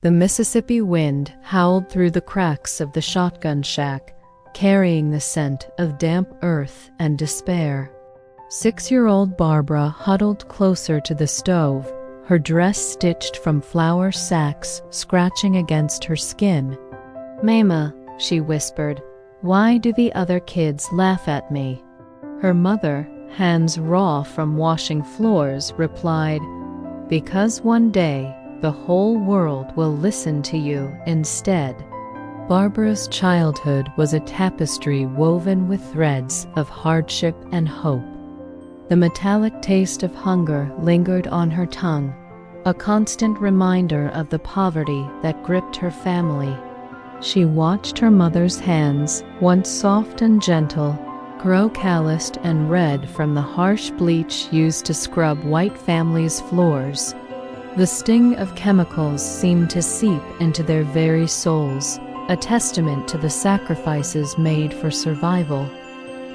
The Mississippi wind howled through the cracks of the shotgun shack, carrying the scent of damp earth and despair. 6-year-old Barbara huddled closer to the stove, her dress stitched from flour sacks scratching against her skin. "Mama," she whispered, "why do the other kids laugh at me?" Her mother, hands raw from washing floors, replied, "Because one day the whole world will listen to you instead." Barbara's childhood was a tapestry woven with threads of hardship and hope. The metallic taste of hunger lingered on her tongue, a constant reminder of the poverty that gripped her family. She watched her mother's hands, once soft and gentle, grow calloused and red from the harsh bleach used to scrub white families' floors. The sting of chemicals seemed to seep into their very souls, a testament to the sacrifices made for survival.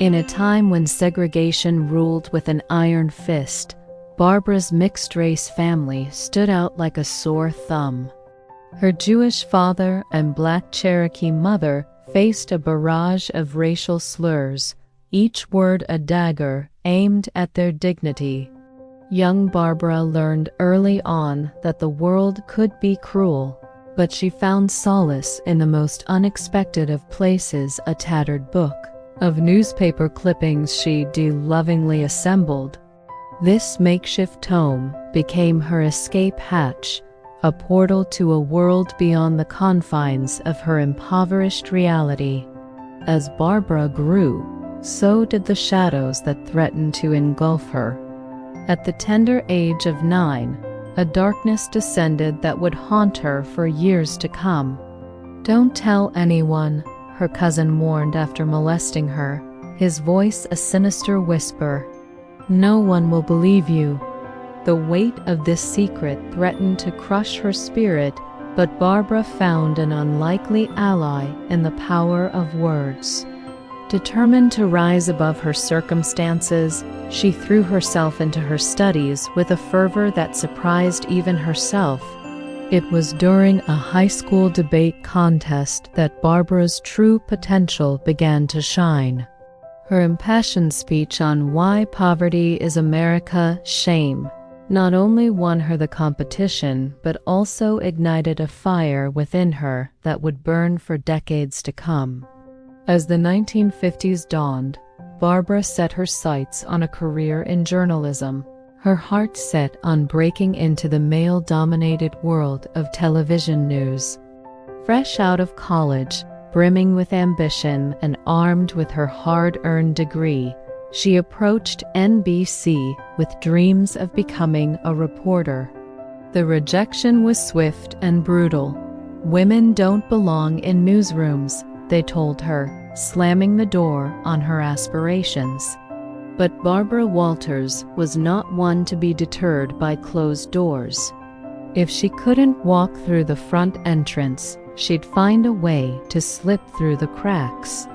In a time when segregation ruled with an iron fist, Barbara's mixed-race family stood out like a sore thumb. Her Jewish father and Black Cherokee mother faced a barrage of racial slurs, each word a dagger aimed at their dignity. Young Barbara learned early on that the world could be cruel, but she found solace in the most unexpected of places: a tattered book of newspaper clippings she lovingly assembled. This makeshift tome became her escape hatch, a portal to a world beyond the confines of her impoverished reality. As Barbara grew, so did the shadows that threatened to engulf her. At the tender age of 9, a darkness descended that would haunt her for years to come. "Don't tell anyone," her cousin warned after molesting her, his voice a sinister whisper. "No one will believe you." The weight of this secret threatened to crush her spirit, but Barbara found an unlikely ally in the power of words. Determined to rise above her circumstances, she threw herself into her studies with a fervor that surprised even herself. It was during a high school debate contest that Barbara's true potential began to shine. Her impassioned speech on why poverty is America's shame not only won her the competition, but also ignited a fire within her that would burn for decades to come. As the 1950s dawned, Barbara set her sights on a career in journalism, her heart set on breaking into the male-dominated world of television news. Fresh out of college, brimming with ambition and armed with her hard-earned degree, she approached NBC with dreams of becoming a reporter. The rejection was swift and brutal. "Women don't belong in newsrooms," they told her, slamming the door on her aspirations. But Barbara Walters was not one to be deterred by closed doors. If she couldn't walk through the front entrance, she'd find a way to slip through the cracks.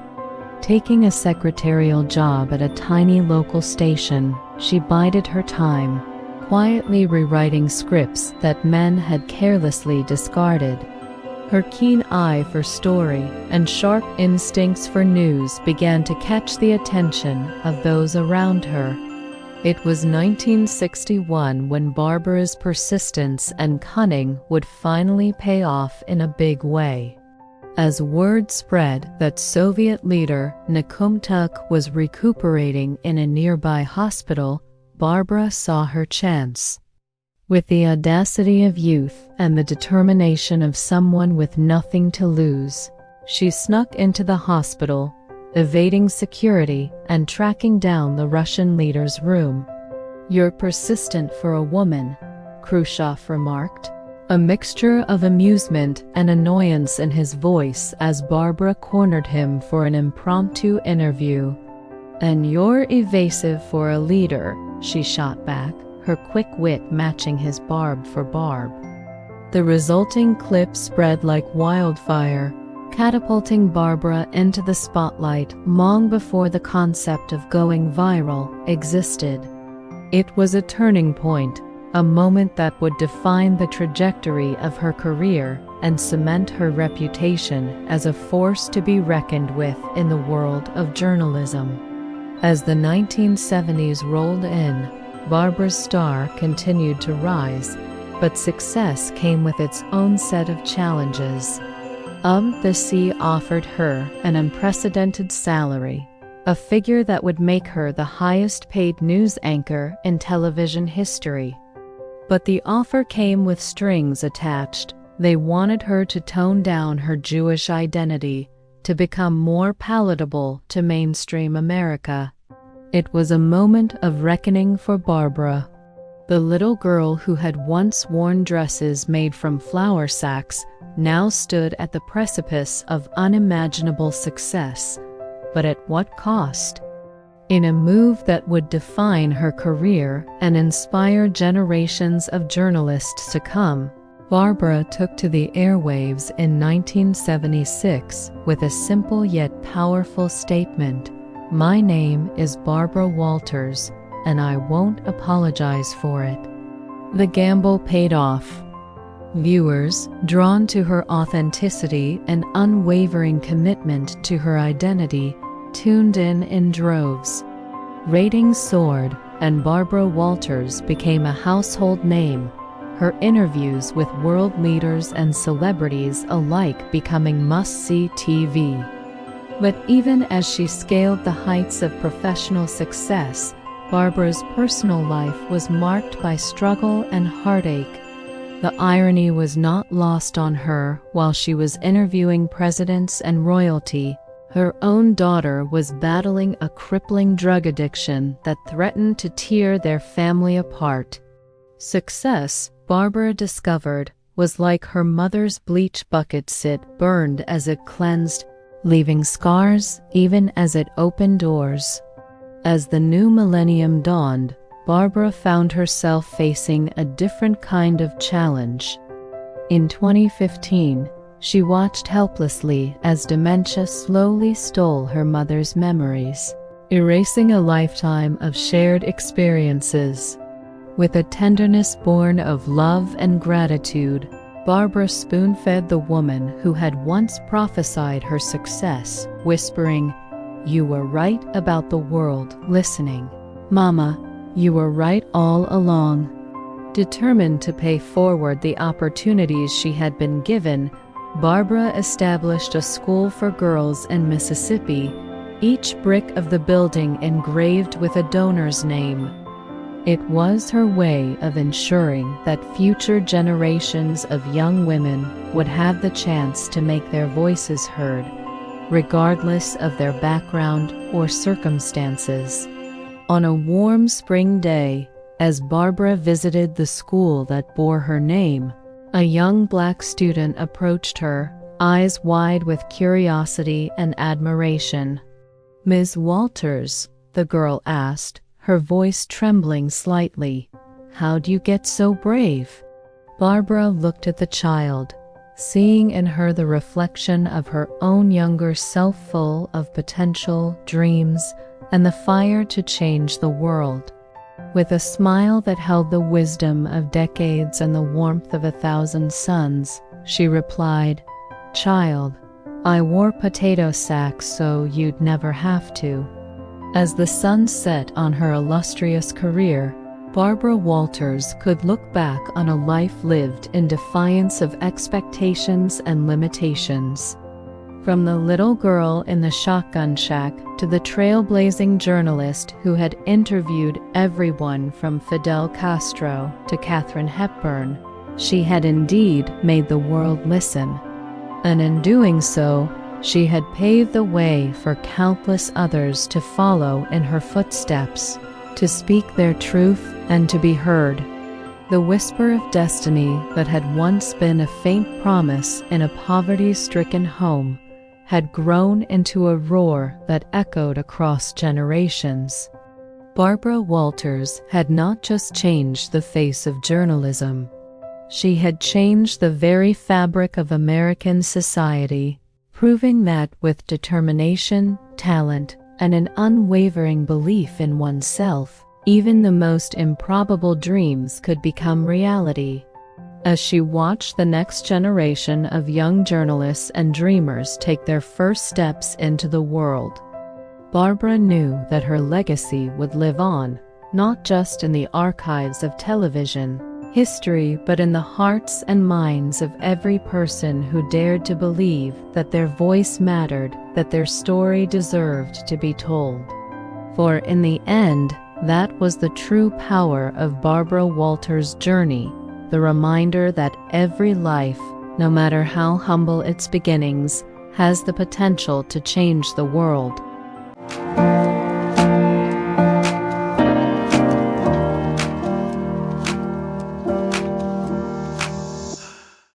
Taking a secretarial job at a tiny local station, she bided her time, quietly rewriting scripts that men had carelessly discarded. Her keen eye for story and sharp instincts for news began to catch the attention of those around her. It was 1961 when Barbara's persistence and cunning would finally pay off in a big way. As word spread that Soviet leader Nikumtuk was recuperating in a nearby hospital, Barbara saw her chance. With the audacity of youth and the determination of someone with nothing to lose, she snuck into the hospital, evading security and tracking down the Russian leader's room. "You're persistent for a woman," Khrushchev remarked, a mixture of amusement and annoyance in his voice as Barbara cornered him for an impromptu interview. "And you're evasive for a leader," she shot back, her quick wit matching his barb for barb. The resulting clip spread like wildfire, catapulting Barbara into the spotlight long before the concept of going viral existed. It was a turning point, a moment that would define the trajectory of her career and cement her reputation as a force to be reckoned with in the world of journalism. As the 1970s rolled in, Barbara's star continued to rise, but success came with its own set of challenges. The Sea offered her an unprecedented salary, a figure that would make her the highest-paid news anchor in television history. But the offer came with strings attached. They wanted her to tone down her Jewish identity to become more palatable to mainstream America. It was a moment of reckoning for Barbara. The little girl who had once worn dresses made from flour sacks now stood at the precipice of unimaginable success. But at what cost? In a move that would define her career and inspire generations of journalists to come, Barbara took to the airwaves in 1976 with a simple yet powerful statement: "My name is Barbara Walters, and I won't apologize for it." The gamble paid off. Viewers, drawn to her authenticity and unwavering commitment to her identity, tuned in droves. Ratings soared, and Barbara Walters became a household name, her interviews with world leaders and celebrities alike becoming must-see TV. But even as she scaled the heights of professional success, Barbara's personal life was marked by struggle and heartache. The irony was not lost on her. While she was interviewing presidents and royalty, her own daughter was battling a crippling drug addiction that threatened to tear their family apart. Success, Barbara discovered, was like her mother's bleach bucket. It burned as it cleansed, leaving scars even as it opened doors. As the new millennium dawned, Barbara found herself facing a different kind of challenge. In 2015, she watched helplessly as dementia slowly stole her mother's memories, erasing a lifetime of shared experiences. With a tenderness born of love and gratitude, Barbara spoon-fed the woman who had once prophesied her success, whispering, "You were right about the world listening. Mama, you were right all along." Determined to pay forward the opportunities she had been given, Barbara established a school for girls in Mississippi, each brick of the building engraved with a donor's name. It was her way of ensuring that future generations of young women would have the chance to make their voices heard, regardless of their background or circumstances. On a warm spring day, as Barbara visited the school that bore her name, a young black student approached her, eyes wide with curiosity and admiration. "Ms. Walters," the girl asked, her voice trembling slightly, "how'd you get so brave?" Barbara looked at the child, seeing in her the reflection of her own younger self, full of potential, dreams, and the fire to change the world. With a smile that held the wisdom of decades and the warmth of 1,000 suns, she replied, "Child, I wore potato sacks so you'd never have to." As the sun set on her illustrious career, Barbara Walters could look back on a life lived in defiance of expectations and limitations. From the little girl in the shotgun shack to the trailblazing journalist who had interviewed everyone from Fidel Castro to Katharine Hepburn, she had indeed made the world listen. And in doing so, she had paved the way for countless others to follow in her footsteps, to speak their truth and to be heard. The whisper of destiny that had once been a faint promise in a poverty-stricken home had grown into a roar that echoed across generations. Barbara Walters had not just changed the face of journalism. She had changed the very fabric of American society, proving that with determination, talent, and an unwavering belief in oneself, Even the most improbable dreams could become reality. As she watched the next generation of young journalists and dreamers take their first steps into the world, Barbara knew that her legacy would live on, not just in the archives of television history, but in the hearts and minds of every person who dared to believe that their voice mattered, that their story deserved to be told. For in the end, that was the true power of Barbara Walters' journey, the reminder that every life, no matter how humble its beginnings, has the potential to change the world.